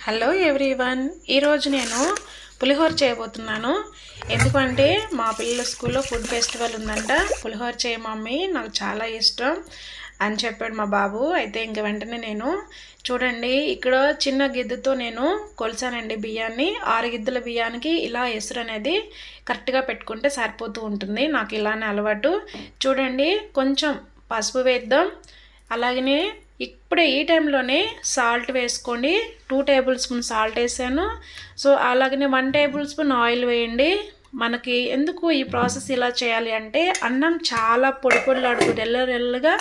Hello everyone, ఈరోజు నేను పులిహోర చేయబోతున్నాను. ఎందుకంటే మా పిల్లల స్కూల్లో ఫుడ్ ఫెస్టివల్ ఉందంట. పులిహోర చేయ మమ్మీ, నాకు చాలా ఇష్టం అని చెప్పాడు మా బాబు. అయితే ఇంక వెంటనే నేను చూడండి, ఇక్కడ చిన్న గిద్దెతో నేను కొలిచానండి బియ్యాన్ని. 6 గిద్దెల బియ్యానికి ఇలా ఎసురు అనేది కరెక్ట్గా పెట్టుకుంటే సరిపోతూ ఉంటుంది. నాకు ఇలానే అలవాటు. చూడండి, కొంచెం పసుపు వేద్దాం. అలాగనే ఇప్పుడే ఈ టైంలోనే సాల్ట్ వేసుకోండి. 2 టేబుల్ స్పూన్ సాల్ట్ వేసాను. సో అలాగనే 1 టేబుల్ స్పూన్ ఆయిల్ వేయండి. మనకి ఎందుకు ఈ ప్రాసెస్ ఇలా చేయాలి అంటే అన్నం చాలా పొడి పొడిలాడుతూ రెల్లగా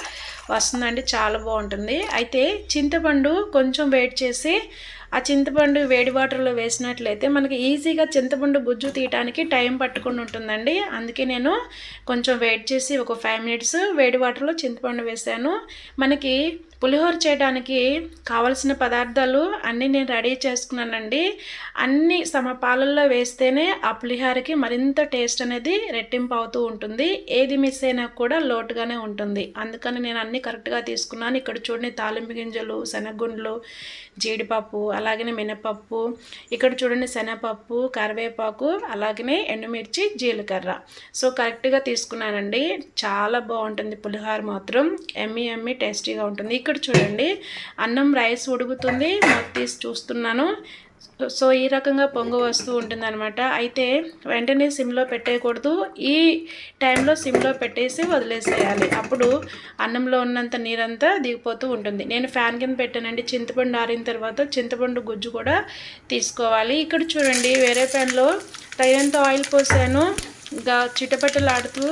వస్తుందండి, చాలా బాగుంటుంది. అయితే చింతపండు కొంచెం వేడి చేసి ఆ చింతపండు వేడి వాటర్లో వేసినట్లయితే మనకి ఈజీగా చింతపండు గుజ్జు తీయడానికి టైం పట్టుకుని ఉంటుందండి. అందుకే నేను కొంచెం వెయిట్ చేసి ఒక 5 మినిట్స్ వేడి వాటర్లో చింతపండు వేసాను. మనకి పులిహోర చేయడానికి కావలసిన పదార్థాలు అన్నీ నేను రెడీ చేసుకున్నానండి. అన్నీ సమపాలల్లో వేస్తేనే ఆ పులిహోరకి మరింత టేస్ట్ అనేది రెట్టింపు అవుతూ ఉంటుంది. ఏది మిస్ అయినా కూడా లోటుగానే ఉంటుంది. అందుకని నేను అన్నీ కరెక్ట్గా తీసుకున్నాను. ఇక్కడ చూడండి, తాలింపు గింజలు, శనగగుండ్లు, జీడిపప్పు, అలాగనే మినపప్పు, ఇక్కడ చూడండి శనగపప్పు, కరివేపాకు, అలాగనే ఎండుమిర్చి, జీలకర్ర. సో కరెక్ట్గా తీసుకున్నానండి. చాలా బాగుంటుంది పులిహోర మాత్రం. ఎమ్మీ టేస్టీగా ఉంటుంది. ఇక్కడ చూడండి, అన్నం రైస్ ఉడుకుతుంది, నాకు తీసి చూస్తున్నాను. సో ఈ రకంగా పొంగు వస్తూ ఉంటుంది అనమాట. అయితే వెంటనే సిమ్లో పెట్టేయకూడదు. ఈ టైంలో సిమ్లో పెట్టేసి వదిలేసేయాలి. అప్పుడు అన్నంలో ఉన్నంత నీరంతా దిగిపోతూ ఉంటుంది. నేను ఫ్యాన్ కింద పెట్టానండి. చింతపండు ఆరిన తర్వాత చింతపండు గుజ్జు కూడా తీసుకోవాలి. ఇక్కడ చూడండి, వేరే ప్యాన్లో తగినంత ఆయిల్ పోసాను. ఇంకా చిటపటలాడుతూ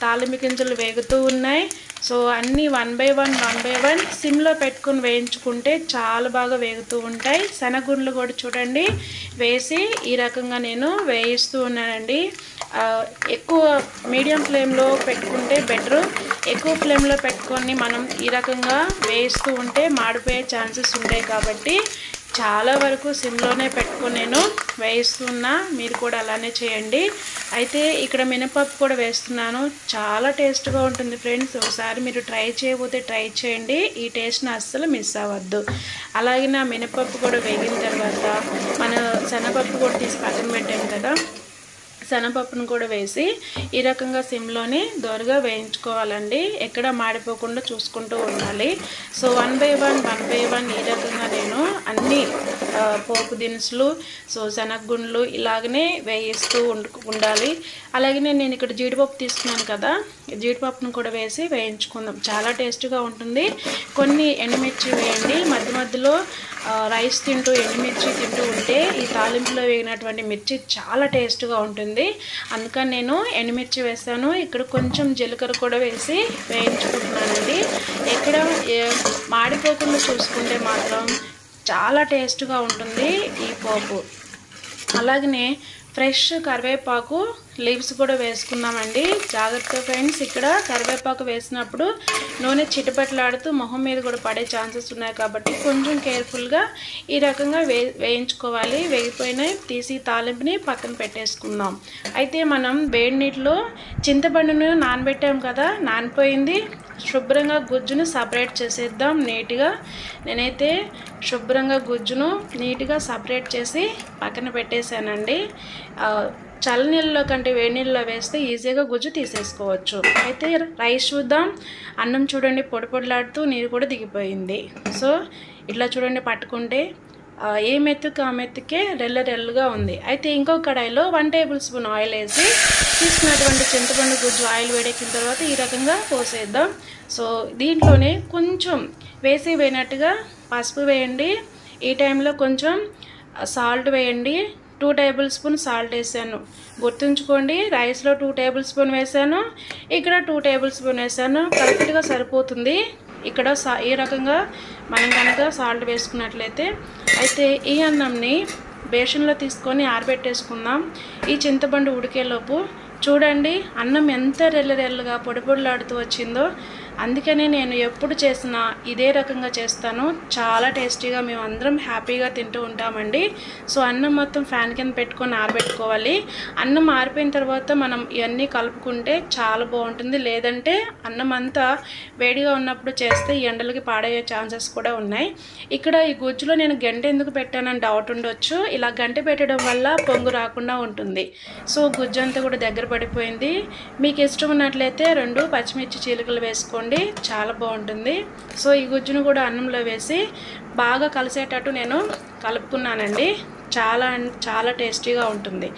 తాలింపు గింజలు వేగుతూ ఉన్నాయి. సో అన్నీ 1 బై 1 సిమ్లో పెట్టుకుని వేయించుకుంటే చాలా బాగా వేగుతూ ఉంటాయి. శనగగుండ్లు కూడా చూడండి వేసి ఈ రకంగా నేను వేయిస్తూ ఉన్నానండి. ఎక్కువ మీడియం ఫ్లేమ్లో పెట్టుకుంటే బెటరు. ఎక్కువ ఫ్లేమ్లో పెట్టుకొని మనం ఈ రకంగా వేయిస్తూ ఉంటే మాడిపోయే ఛాన్సెస్ ఉంటాయి. కాబట్టి చాలా వరకు సిమ్లోనే పెట్టుకొని నేను వేయిస్తున్నా. మీరు కూడా అలానే చేయండి. అయితే ఇక్కడ మినపప్పు కూడా వేస్తున్నాను. చాలా టేస్ట్గా ఉంటుంది ఫ్రెండ్స్. ఒకసారి మీరు ట్రై చేయకపోతే ట్రై చేయండి. ఈ టేస్ట్ని అస్సలు మిస్ అవ్వద్దు. అలాగే నా మినపప్పు కూడా వేగిన తర్వాత మన శనగపప్పు కూడా తీసి పక్కన పెట్టాము కదా, శనగపప్పును కూడా వేసి ఈ రకంగా సిమ్లోనే దోరగా వేయించుకోవాలండి. ఎక్కడ మాడిపోకుండా చూసుకుంటూ ఉండాలి. సో 1 బై 1 ఈ రకంగా నేను అన్ని పోపు దినుసులు, సో శనగగుండ్లు ఇలాగనే వేయిస్తూ ఉండాలి. అలాగే నేను ఇక్కడ జీడిపప్పు తీసుకున్నాను కదా, జీడిపప్పును కూడా వేసి వేయించుకుందాం. చాలా టేస్ట్గా ఉంటుంది. కొన్ని ఎండుమిర్చి వేయండి. మధ్యలో రైస్ తింటూ ఎండుమిర్చి తింటూ ఉంటే ఈ తాలింపులో వేగినటువంటి మిర్చి చాలా టేస్ట్గా ఉంటుంది. అందుకని నేను ఎండుమిర్చి వేస్తాను. ఇక్కడ కొంచెం జీలకర్ర కూడా వేసి వేయించుకుంటున్నానండి. ఎక్కడ మాడిపోకుండా చూసుకుంటే మాత్రం చాలా టేస్ట్గా ఉంటుంది ఈ పోపు. అలాగనే ఫ్రెష్ కరివేపాకు లీవ్స్ కూడా వేసుకున్నామండి. జాగ్రత్త ఫ్రెండ్స్, ఇక్కడ కరివేపాకు వేసినప్పుడు నూనె చిటపట్లాడుతూ మొహం మీద కూడా పడే ఛాన్సెస్ ఉన్నాయి. కాబట్టి కొంచెం కేర్ఫుల్గా ఈ రకంగా వేయించుకోవాలి. వేగిపోయినాయి తీసి తాలింపుని పక్కన పెట్టేసుకుందాం. అయితే మనం వేడి నీటిలో చింతపండును నానబెట్టాం కదా, నానిపోయింది. శుభ్రంగా గుజ్జును సపరేట్ చేసేద్దాం నీట్గా. నేనైతే శుభ్రంగా గుజ్జును నీట్గా సపరేట్ చేసి పక్కన పెట్టేశానండి. చల్లనీళ్ళలో కంటే వేడి నీళ్ళలో వేస్తే ఈజీగా గుజ్జు తీసేసుకోవచ్చు. అయితే రైస్ చూద్దాం. అన్నం చూడండి పొడి పొడిలాడుతూ నీరు కూడా దిగిపోయింది. సో ఇట్లా చూడండి, పట్టుకుంటే ఏ మెతుకు ఆ మెతుకే రెల్లగా ఉంది. అయితే ఇంకో కడాయిలో 1 టేబుల్ స్పూన్ ఆయిల్ వేసి తీసుకున్నటువంటి చింతపండు గుజ్జు ఆయిల్ వేడెక్కిన తర్వాత ఈ రకంగా పోసేద్దాం. సో దీంట్లోనే కొంచెం వేసినట్టుగా పసుపు వేయండి. ఈ టైంలో కొంచెం సాల్ట్ వేయండి. 2 టేబుల్ స్పూన్ సాల్ట్ వేసాను. గుర్తుంచుకోండి, రైస్లో 2 టేబుల్ స్పూన్ వేసాను, ఇక్కడ 2 టేబుల్ స్పూన్ వేసాను. కరెక్ట్గా సరిపోతుంది. ఇక్కడ ఈ రకంగా మనం కనుక సాల్ట్ వేసుకున్నట్లయితే. అయితే ఈ అన్నంని బేషన్లో తీసుకొని ఆరబెట్టేసుకుందాం. ఈ చింతపండు ఉడికేలోపు చూడండి అన్నం ఎంత రెల్లగా పొడి పొడిలాడుతూ వచ్చిందో. అందుకనే నేను ఎప్పుడు చేసినా ఇదే రకంగా చేస్తాను. చాలా టేస్టీగా మేము అందరం హ్యాపీగా తింటూ ఉంటామండి. సో అన్నం మొత్తం ఫ్యాన్ కింద పెట్టుకొని ఆరబెట్టుకోవాలి. అన్నం ఆరిపోయిన తర్వాత మనం ఇవన్నీ కలుపుకుంటే చాలా బాగుంటుంది. లేదంటే అన్నం అంతా వేడిగా ఉన్నప్పుడు చేస్తే ఈ ఎండలకి పాడయ్యే ఛాన్సెస్ కూడా ఉన్నాయి. ఇక్కడ ఈ గుజ్జులో నేను గంట ఎందుకు పెట్టానని డౌట్ ఉండొచ్చు. ఇలా గంట పెట్టడం వల్ల పొంగు రాకుండా ఉంటుంది. సో గుజ్జు అంతా కూడా దగ్గర పడిపోయింది. మీకు ఇష్టం ఉన్నట్లయితే 2 పచ్చిమిర్చి చీలికలు వేసుకోండి, చాలా బాగుంటుంది. సో ఈ గుజ్జును కూడా అన్నంలో వేసి బాగా కలిసేటట్టు నేను కలుపుకున్నానండి. చాలా టేస్టీగా ఉంటుంది.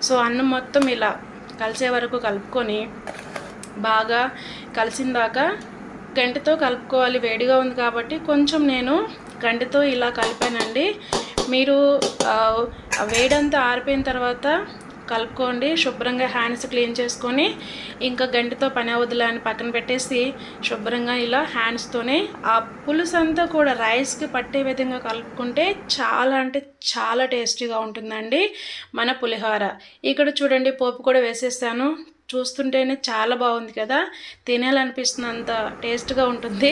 సో అన్నం మొత్తం ఇలా కలిసే వరకు కలుపుకొని బాగా కలిసిందాకా గంటతో కలుపుకోవాలి. వేడిగా ఉంది కాబట్టి కొంచెం నేను గంటతో ఇలా కలిపానండి. మీరు వేడంతా ఆరిపోయిన తర్వాత కలుపుకోండి. శుభ్రంగా హ్యాండ్స్ క్లీన్ చేసుకొని ఇంకా గంటతో పని అవుదులే అని పక్కన పెట్టేసి శుభ్రంగా ఇలా హ్యాండ్స్తోనే ఆ పులుసు అంతా కూడా రైస్కి పట్టే విధంగా కలుపుకుంటే చాలా అంటే చాలా టేస్టీగా ఉంటుందండి మన పులిహోర. ఇక్కడ చూడండి పోపు కూడా వేసేసాను. చూస్తుంటేనే చాలా బాగుంది కదా, తినాలనిపిస్తున్నంత టేస్ట్గా ఉంటుంది.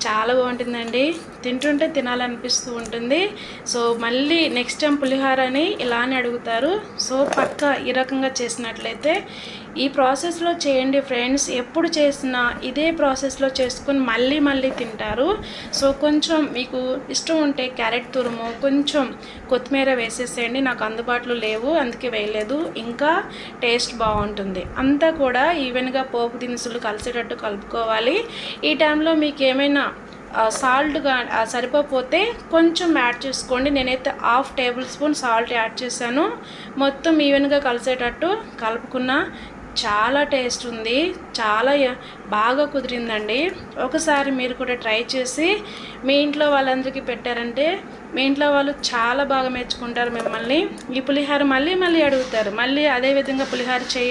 చాలా బాగుంటుందండి, తింటుంటే తినాలనిపిస్తూ ఉంటుంది. సో మళ్ళీ నెక్స్ట్ టైం పులిహోరని ఇలానే అడుగుతారు. సో పక్కా ఈ రకంగా చేసినట్లయితే ఈ ప్రాసెస్లో చేయండి ఫ్రెండ్స్. ఎప్పుడు చేసినా ఇదే ప్రాసెస్లో చేసుకొని మళ్ళీ తింటారు. సో కొంచెం మీకు ఇష్టం ఉంటే క్యారెట్ తురుము, కొంచెం కొత్తిమీర వేసేసేయండి. నాకు అందుబాటులో లేవు అందుకే వేయలేదు. ఇంకా టేస్ట్ బాగుంటుంది. అంతా కూడా ఈవెన్గా పోపు దినుసులు కలిసేటట్టు కలుపుకోవాలి. ఈ టైంలో మీకు ఏమైనా సాల్ట్గా సరిపోతే కొంచెం యాడ్ చేసుకోండి. నేనైతే 1/2 టేబుల్ స్పూన్ సాల్ట్ యాడ్ చేశాను. మొత్తం ఈవెన్గా కలిసేటట్టు కలుపుకున్న చాలా టేస్ట్ ఉంది. చాలా బాగా కుదిరిందండి. ఒకసారి మీరు కూడా ట్రై చేసి మీ ఇంట్లో వాళ్ళందరికీ పెట్టారంటే మీ ఇంట్లో వాళ్ళు చాలా బాగా మెచ్చుకుంటారు మిమ్మల్ని. ఈ పులిహోర మళ్ళీ అడుగుతారు, మళ్ళీ అదే విధంగా పులిహోర చేయ